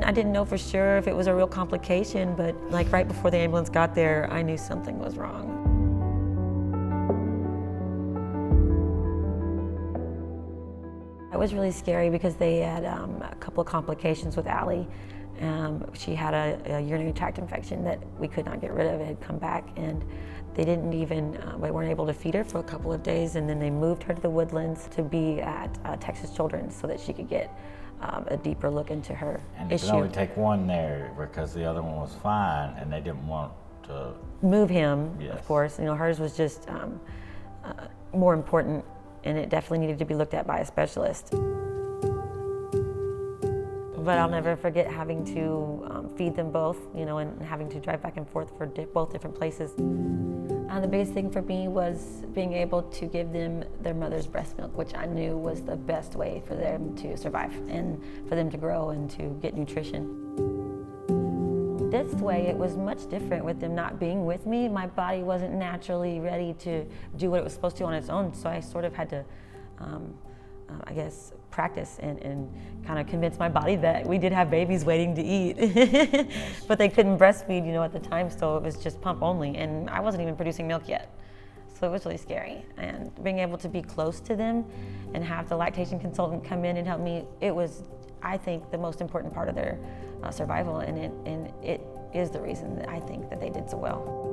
I didn't know for sure if it was a real complication, but like right before the ambulance got there, I knew something was wrong. It was really scary because they had a couple of complications with Allie. She had a urinary tract infection that we could not get rid of. It had come back, and they didn't even, we weren't able to feed her for a couple of days, and then they moved her to the Woodlands to be at Texas Children's so that she could get a deeper look into her and issue. You could only take one there because the other one was fine, and they didn't want to move him. Yes. Of course, you know, hers was just more important, and it definitely needed to be looked at by a specialist. But I'll never forget having to feed them both, you know, and having to drive back and forth for both different places. The biggest thing for me was being able to give them their mother's breast milk, which I knew was the best way for them to survive and for them to grow and to get nutrition. This way, it was much different with them not being with me. My body wasn't naturally ready to do what it was supposed to on its own, so I sort of had to, I guess, practice and kind of convince my body that we did have babies waiting to eat. But they couldn't breastfeed, you know, at the time, so it was just pump only, and I wasn't even producing milk yet. So it was really scary. And being able to be close to them and have the lactation consultant come in and help me, it was, I think, the most important part of their survival, and it is the reason that I think that they did so well.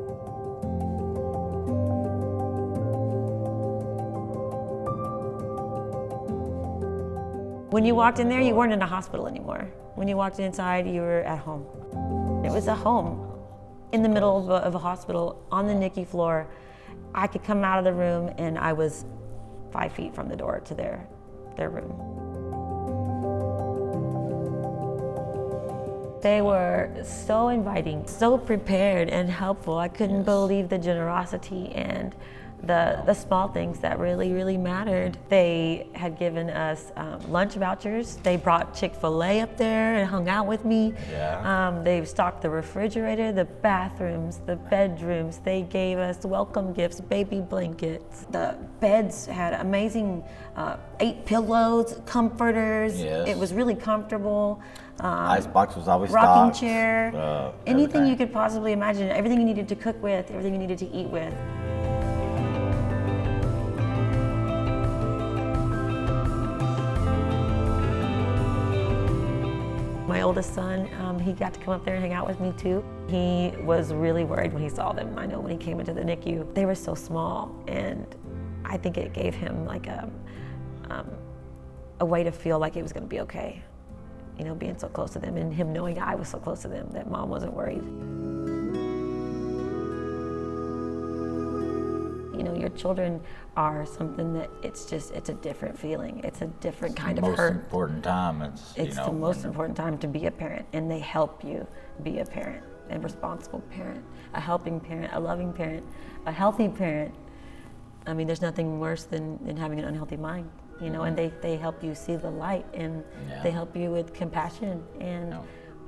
When you walked in there, you weren't in a hospital anymore. When you walked inside, you were at home. It was a home in the middle of a hospital on the NICU floor. I could come out of the room and I was 5 feet from the door to their room. They were so inviting, so prepared and helpful. I couldn't believe the generosity and the small things that really, really mattered. They had given us lunch vouchers. They brought Chick-fil-A up there and hung out with me. Yeah. They stocked the refrigerator, the bathrooms, the bedrooms. They gave us welcome gifts, baby blankets. The beds had amazing 8 pillows, comforters. Yes. It was really comfortable. Icebox was always rocking stocked. chair, anything Everything. you could possibly imagine. Everything you needed to cook with, everything you needed to eat with. My oldest son, he got to come up there and hang out with me too. He was really worried when he saw them. I know when he came into the NICU, they were so small, and I think it gave him like a way to feel like it was going to be okay. You know, being so close to them and him knowing I was so close to them that Mom wasn't worried. You know, your children are something that it's a different feeling. It's a different kind of hurt. Most important time. It's the most important time to be a parent, and they help you be a parent, a responsible parent, a helping parent, a loving parent, a healthy parent. I mean, there's nothing worse than having an unhealthy mind, you know, and they help you see the light, and they help you with compassion and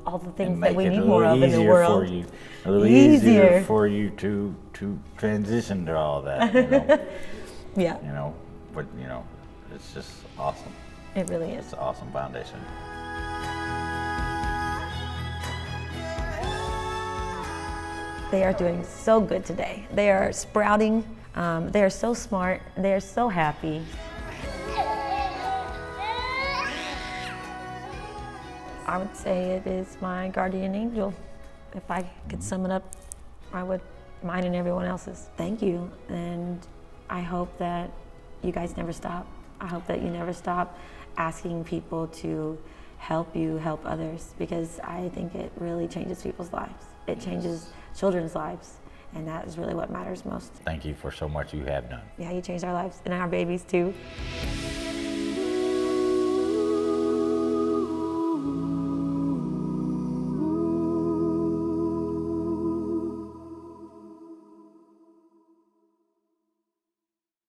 all the things that we need more of in the world. A little easier for you to transition to all that, you know. Yeah. You know, but you know, it's just awesome. It really is. It's an awesome foundation. They are doing so good today. They are sprouting. They are so smart. They are so happy. I would say it is my guardian angel. If I could sum it up, I would, mine and everyone else's. Thank you, and I hope that you guys never stop. I hope that you never stop asking people to help you help others, because I think it really changes people's lives. It changes children's lives, and that is really what matters most. Thank you for so much you have done. Yeah, you changed our lives and our babies too.